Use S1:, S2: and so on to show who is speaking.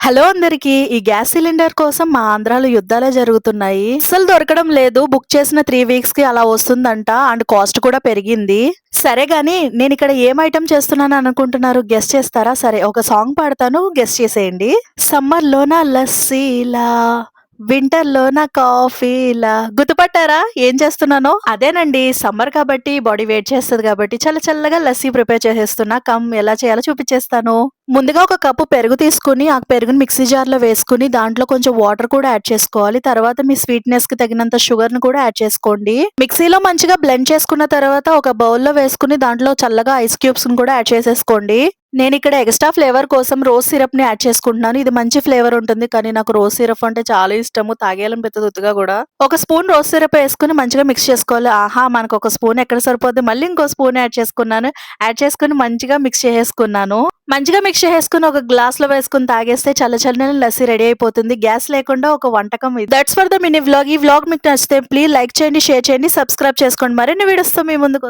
S1: Hello అందరికి. ఈ gas cylinder కోసం మా ఆంధ్రాలో యుద్ధాలే జరుగుతున్నాయి. అస్సలు దొరకడం లేదు. బుక్ చేసిన 3 వీక్స్‌కి అలా వస్తుందంట. అండ్ కాస్ట్ కూడా పెరిగింది. సరే గాని నేనిక్కడ ఏం ఐటెమ్ చేస్తున్నాను అనుకుంటున్నారు? గెస్ చేస్తారా? సరే ఒక సాంగ్ పాడతాను. గెస్ చేసేయండి. సమ్మర్‌లోన లస్సీలా, వింటర్‌లోన కాఫీలా. గుర్తుపట్టారా ఏం చేస్తున్నానో? అదేనండి. సమ్మర్ కాబట్టి బాడీ వేడి చేస్తది కాబట్టి చల్ల చల్లగా లస్సీ ప్రిపేర్ చేసేస్తున్నా. ఎలా చేయాలో చూపించేస్తాను. ముందుగా ఒక కప్పు పెరుగు తీసుకొని, ఆ పెరుగుని మిక్సీ జార్‌లో వేసుకొని, దాంట్లో కొంచెం వాటర్ కూడా యాడ్ చేసుకోవాలి. తర్వాత మీ స్వీట్‌నెస్‌కి తగినంత షుగర్‌ని కూడా యాడ్ చేసుకోండి. మిక్సీలో మంచిగా బ్లెండ్ చేసుకున్న తర్వాత ఒక బౌల్‌లో వేసుకొని, దాంట్లో చల్లగా ఐస్ క్యూబ్స్‌ని కూడా యాడ్ చేసేసుకోండి. నేనిక్కడ ఎక్స్‌ట్రా ఫ్లేవర్ కోసం రోజ్ సిరప్‌ని యాడ్ చేసుకుంటున్నాను. ఇది మంచి ఫ్లేవర్ ఉంటుంది. కానీ నాకు రోజ్ సిరప్ అంటే చాలా ఇష్టము. తాగేయాలనిపిత్తది ఉత్తిగా గూడా. ఒక స్పూన్ రోజ్ సిరప్ ఏసుకొని మంచిగా మిక్స్ చేసుకోవాలి. ఆహా! మనకొక స్పూన్ ఎక్కడ సరిపోద్ది, మళ్ళీ ఇంకో స్పూన్ యాడ్ చేసుకున్నాను. యాడ్ చేసుకొని మంచిగా మిక్స్ చేసేసుకున్నాను. మంచిగా మిక్స్ చేసేసుకొని ఒక గ్లాస్‌లో వేసుకొని తాగేస్తే చల్ల చల్లని లస్సీ రెడీ అయిపోతుంది. గ్యాస్ లేకుండా ఒక వంటకం ఇది. That's for the mini vlog. ఈ వ్లాగ్ మీకు నచ్చితే ప్లీజ్ లైక్ చేయండి, షేర్ చేయండి, సబ్స్క్రైబ్ చేసుకోండి. మరిన్ని వీడియోస్‌తో మీ ముందుకు